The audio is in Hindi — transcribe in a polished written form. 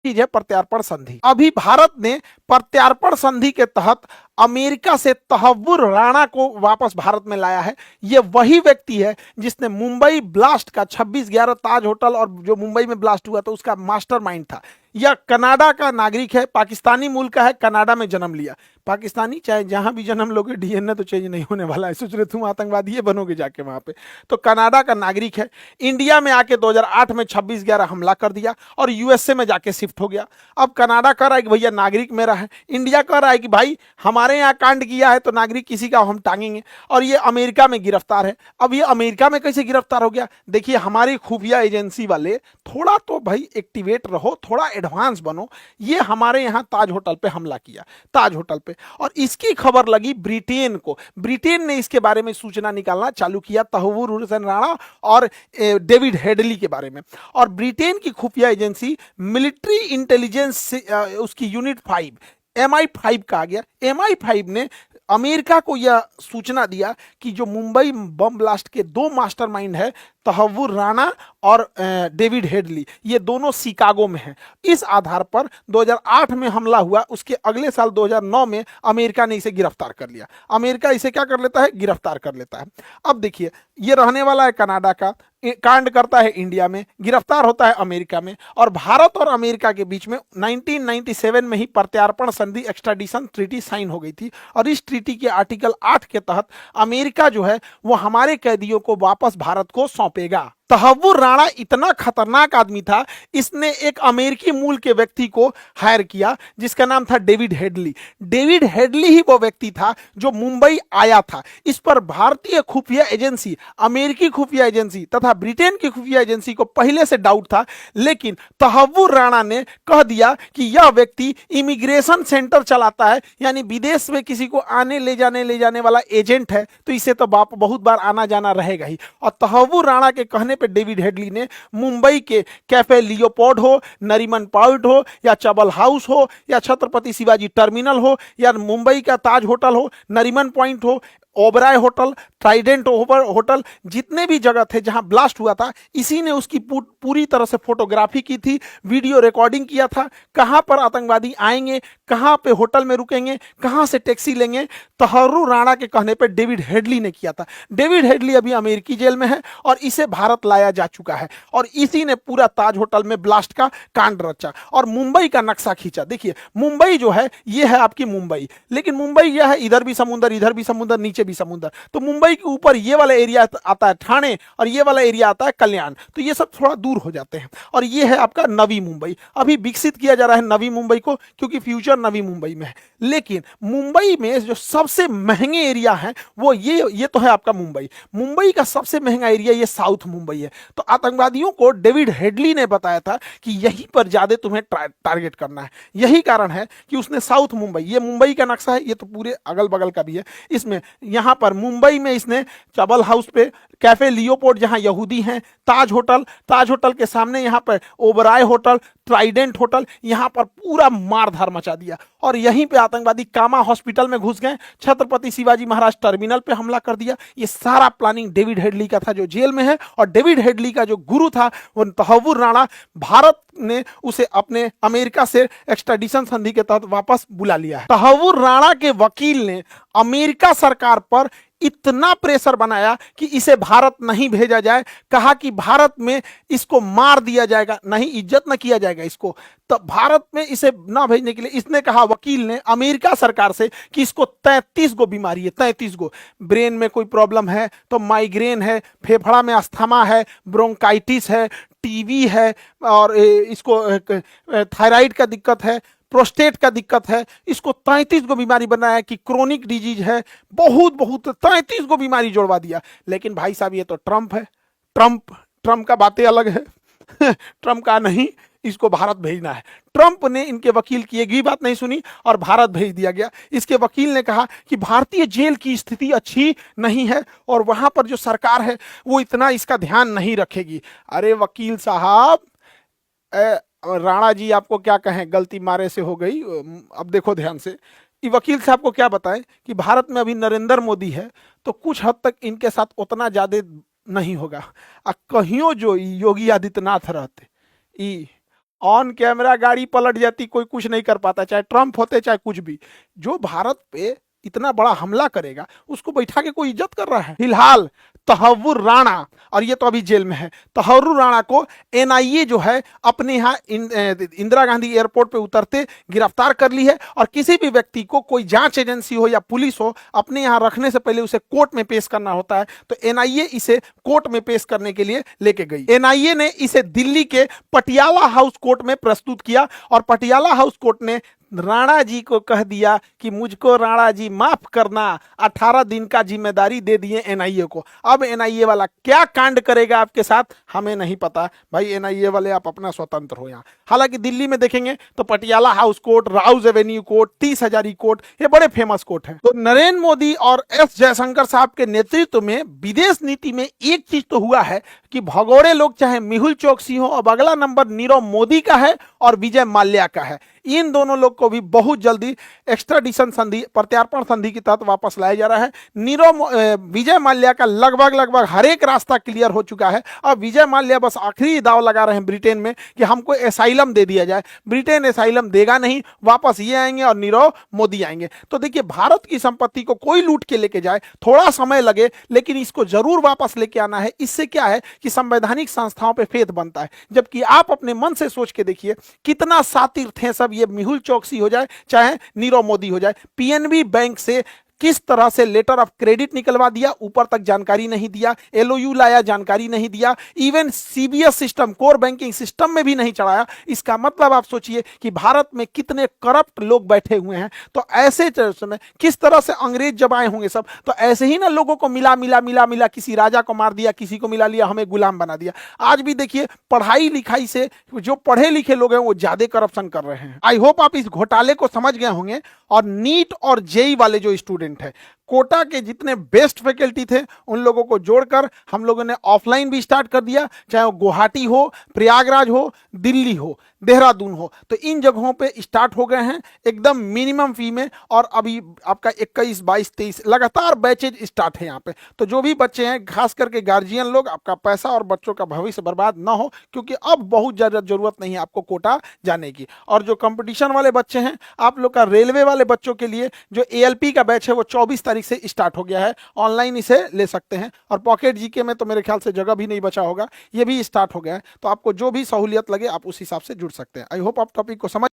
चीज है प्रत्यार्पण संधि। अभी भारत ने प्रत्यार्पण संधि के तहत अमेरिका से तहव्वुर राणा को वापस भारत में लाया है। ये वही व्यक्ति है जिसने मुंबई ब्लास्ट का 26/11 ताज होटल और जो मुंबई में ब्लास्ट हुआ था उसका मास्टरमाइंड था। यह कनाडा का नागरिक है, पाकिस्तानी मूल का है, कनाडा में जन्म लिया। पाकिस्तानी चाहे जहां भी जन्म लोगे डीएनए तो चेंज नहीं होने वाला है। सोच रहे तुम आतंकवादी ये बनोगे जाके वहां पे। तो कनाडा का नागरिक है, इंडिया में आके 2008 में 26/11 हमला कर दिया और यूएसए में जाके शिफ्ट हो गया। अब कनाडा कह रहा है कि भैया नागरिक मेरा है, इंडिया कह रहा है कि भाई हमारे यहाँ कांड किया है तो नागरिक किसी का हम टांगेंगे, और ये अमेरिका में गिरफ्तार है। अब ये अमेरिका में कैसे गिरफ्तार हो गया? देखिए, हमारी खुफिया एजेंसी वाले थोड़ा तो भाई एक्टिवेट रहो, थोड़ा एडवांस बनो। ये हमारे यहाँ ताज होटल पे हमला किया, ताज होटल पे, और इसकी खबर लगी ब्रिटेन को। ब्रिटेन ने इसके बारे में सूचना निकालना चालू किया तहव्वुर हुसैन राणा और डेविड हेडली के बारे में। और ब्रिटेन की खुफिया एजेंसी मिलिट्री इंटेलिजेंस उसकी यूनिट 5 MI5 कहा गया, MI5 ने अमेरिका को यह सूचना दिया कि जो मुंबई बम ब्लास्ट के 2 मास्टरमाइंड है, तहव्वुर राणा और डेविड हेडली, ये दोनों शिकागो में हैं। इस आधार पर 2008 में हमला हुआ, उसके अगले साल 2009 में अमेरिका ने इसे गिरफ्तार कर लिया। अमेरिका इसे क्या कर लेता है? गिरफ्तार कर लेता है। अब देखिए, ये रहने वाला है कनाडा का, कांड करता है इंडिया में, गिरफ्तार होता है अमेरिका में, और भारत और अमेरिका के बीच में 1997 में ही प्रत्यार्पण संधि एक्स्ट्राडिशन ट्रीटी साइन हो गई थी। और इस ट्रीटी के आर्टिकल 8 के तहत अमेरिका जो है वो हमारे कैदियों को वापस भारत को सौंपेगा। तहव्वुर राणा इतना खतरनाक आदमी था, इसने एक अमेरिकी मूल के व्यक्ति को हायर किया जिसका नाम था डेविड हेडली। डेविड हेडली ही वो व्यक्ति था जो मुंबई आया था। इस पर भारतीय खुफिया एजेंसी, अमेरिकी खुफिया एजेंसी तथा ब्रिटेन की खुफिया एजेंसी को पहले से डाउट था, लेकिन तहव्वुर राणा ने कह दिया कि यह व्यक्ति इमिग्रेशन सेंटर चलाता है, यानी विदेश में किसी को आने ले जाने वाला एजेंट है, तो इसे तो बहुत बार आना जाना रहेगा ही। और तहव्वुर राणा के कहने पे डेविड हेडली ने मुंबई के कैफे लियोपोल्ड हो, नरीमन पॉइंट हो, या चबल हाउस हो, या छत्रपति शिवाजी टर्मिनल हो, या मुंबई का ताज होटल हो, नरीमन पॉइंट हो, ओबराय होटल, ट्राइडेंट होटल, जितने भी जगह थे जहां ब्लास्ट हुआ था, इसी ने उसकी पूरी तरह से फोटोग्राफी की थी, वीडियो रिकॉर्डिंग किया था। कहां पर आतंकवादी आएंगे, कहां पे होटल में रुकेंगे, कहां से टैक्सी लेंगे, तहव्वुर राणा के कहने पे डेविड हेडली ने किया था। डेविड हेडली अभी अमेरिकी जेल में है और इसे भारत लाया जा चुका है, और इसी ने पूरा ताज होटल में ब्लास्ट का कांड रचा और मुंबई का नक्शा खींचा। देखिए, मुंबई जो है ये है आपकी मुंबई, लेकिन मुंबई यह है, इधर भी समुद्र, इधर भी समुद्र, नीचे भी समुद्र। तो मुंबई के ऊपर ये वाला एरिया आता है ठाणे, और ये वाला एरिया आता है कल्याण, तो ये सब थोड़ा दूर हो जाते हैं। और ये है आपका नवी मुंबई। अभी विकसित किया जा रहा है नवी मुंबई को, क्योंकि फ्यूचर नवी मुंबई में है। लेकिन मुंबई में जो सबसे महंगे एरिया है वो ये तो है आपका मुंबई। मुंबई का सबसे महंगा एरिया ये साउथ मुंबई है। तो आतंकवादियों को डेविड हेडली ने बताया था कि यहीं पर ज्यादा तुम्हें टारगेट करना है। यही कारण है कि उसने साउथ मुंबई, ये मुंबई का नक्शा है, ये तो पूरे अगल बगल का भी है, इसमें यहां पर मुंबई में इसने चबल हाउस पे, कैफे लियोपोल्ड जहां यहूदी हैं, ताज होटल के सामने यहां पर ओबराय होटल, ट्राइडेंट होटल, यहां पर पूरा मारधार मचा दिया। और यहीं पे आतंकवादी कामा हॉस्पिटल में घुस गए, छत्रपति शिवाजी महाराज टर्मिनल पे हमला कर दिया। ये सारा प्लानिंग डेविड हेडली का था जो जेल में है, और डेविड हेडली का जो गुरु था वो तहव्वुर राणा। भारत ने उसे अपने अमेरिका से एक्स्ट्राडिशन संधि के तहत वापस बुला लिया है। तहव्वुर राणा के वकील ने अमेरिका सरकार पर इतना प्रेशर बनाया कि इसे भारत नहीं भेजा जाए। कहा कि भारत में इसको मार दिया जाएगा, नहीं इज्जत न किया जाएगा इसको, तो भारत में इसे ना भेजने के लिए इसने कहा, वकील ने, अमेरिका सरकार से कि इसको 33 गो बीमारी है, 33 गो। ब्रेन में कोई प्रॉब्लम है तो माइग्रेन है, फेफड़ा में अस्थमा है, ब्रोंकाइटिस है, टीबी है, और इसको थायराइड का दिक्कत है, प्रोस्टेट का दिक्कत है, इसको 33 गो बीमारी बनाया कि क्रोनिक डिजीज है, बहुत 33 गो बीमारी जोड़वा दिया। लेकिन भाई साहब ये तो ट्रंप है, ट्रंप का बातें अलग है ट्रंप का नहीं, इसको भारत भेजना है। ट्रंप ने इनके वकील की एक भी बात नहीं सुनी और भारत भेज दिया गया। इसके वकील ने कहा कि भारतीय जेल की स्थिति अच्छी नहीं है और वहां पर जो सरकार है वो इतना इसका ध्यान नहीं रखेगी। अरे वकील साहब, राणा जी आपको क्या कहें, गलती मारे से हो गई, अब देखो ध्यान से। वकील साहब को क्या बताएं कि भारत में अभी नरेंद्र मोदी है, तो कुछ हद तक इनके साथ उतना ज्यादा नहीं होगा। कहियो जो योगी आदित्यनाथ रहते, ऑन कैमरा गाड़ी पलट जाती, कोई कुछ नहीं कर पाता, चाहे ट्रंप होते चाहे कुछ भी। जो भारत पे इतना बड़ा हमला करेगा उसको बैठा के कोई इज्जत कर रहा है। फिलहाल तहव्वुर राणा, और ये तो अभी जेल में है, तहव्वुर राणा को एनआईए जो है अपने यहाँ इंदिरा गांधी एयरपोर्ट पे उतरते गिरफ्तार कर ली है। और किसी भी व्यक्ति को कोई जांच एजेंसी हो या पुलिस हो अपने यहाँ रखने से पहले उसे कोर्ट में पेश करना होता है। तो एनआईए इसे कोर्ट में पेश करने के लिए लेके गई। एनआईए ने इसे दिल्ली के पटियाला हाउस कोर्ट में प्रस्तुत किया और पटियाला हाउस कोर्ट ने राणा जी को कह दिया कि मुझको राणा जी माफ करना, 18 दिन का जिम्मेदारी दे दिए एनआईए को। अब एनआईए वाला क्या कांड करेगा आपके साथ हमें नहीं पता। भाई एनआईए वाले आप अपना स्वतंत्र हो यहाँ। हालांकि दिल्ली में देखेंगे तो Patiala house court, Rouse Avenue court, 30 Hazari court, ये बड़े फेमस कोर्ट हैं। तो नरेंद्र मोदी और एस जयशंकर साहब के नेतृत्व में विदेश नीति में एक चीज तो हुआ है कि भगोड़े लोग चाहे मेहुल चोकसी हो, अब अगला नंबर नीरव मोदी का है और विजय माल्या का है। इन दोनों लोग को भी बहुत जल्दी एक्स्ट्राडिशन संधि, प्रत्यार्पण संधि के तहत वापस लाया जा रहा है। विजय माल्या का लगभग हर एक रास्ता क्लियर हो चुका है। अब विजय माल्या बस आखिरी दाव लगा रहे हैं ब्रिटेन में कि हमको एसाइलम दे दिया जाए। ब्रिटेन एसाइलम देगा नहीं, वापस ये आएंगे और नीरव मोदी आएंगे। तो देखिए, भारत की संपत्ति को कोई लूट के लेके जाए, थोड़ा समय लगे लेकिन इसको जरूर वापस लेके आना है। इससे क्या है कि संवैधानिक संस्थाओं पर फेथ बनता है। जबकि आप अपने मन से सोच के देखिए कितना शातिर थे सब, ये मेहुल चोकसी हो जाए चाहे नीरव मोदी हो जाए, पीएनबी बैंक से किस तरह से लेटर ऑफ क्रेडिट निकलवा दिया, ऊपर तक जानकारी नहीं दिया, एलओयू लाया जानकारी नहीं दिया, even CBS system, core banking system में भी नहीं चढ़ाया। इसका मतलब आप सोचिए कि भारत में कितने करप्ट लोग बैठे हुए हैं। तो ऐसे में किस तरह से अंग्रेज जब आए होंगे सब, तो ऐसे ही ना लोगों को मिला मिला मिला मिला, किसी राजा को मार दिया, किसी को मिला लिया, हमें गुलाम बना दिया। आज भी देखिए पढ़ाई लिखाई से जो पढ़े लिखे लोग हैं वो ज्यादा करप्शन कर रहे हैं। आई होप आप इस घोटाले को समझ गए होंगे। और नीट और जेई वाले जो स्टूडेंट है, कोटा के जितने बेस्ट फैकल्टी थे उन लोगों को जोड़कर हम लोगों ने ऑफलाइन भी स्टार्ट कर दिया, चाहे वो गुवाहाटी हो, प्रयागराज हो, दिल्ली हो, देहरादून हो। तो इन जगहों पे स्टार्ट हो गए हैं एकदम मिनिमम फी में। और अभी आपका 21, 22, 23 लगातार बैचेज स्टार्ट है यहाँ पे। तो जो भी बच्चे हैं, खास करके गार्जियन लोग, आपका पैसा और बच्चों का भविष्य बर्बाद ना हो, क्योंकि अब बहुत ज़्यादा जरूरत नहीं है आपको कोटा जाने की। और जो कंपटीशन वाले बच्चे हैं, आप लोग का रेलवे वाले बच्चों के लिए जो एएलपी का बैच है वो 24 तारीख से स्टार्ट हो गया है। ऑनलाइन इसे ले सकते हैं। और पॉकेट जीके में तो मेरे ख्याल से जगह भी नहीं बचा होगा, ये भी स्टार्ट हो गया है। तो आपको जो भी सहूलियत लगे आप उस हिसाब से जुड़ सकते हैं। आई होप आप टॉपिक को समझ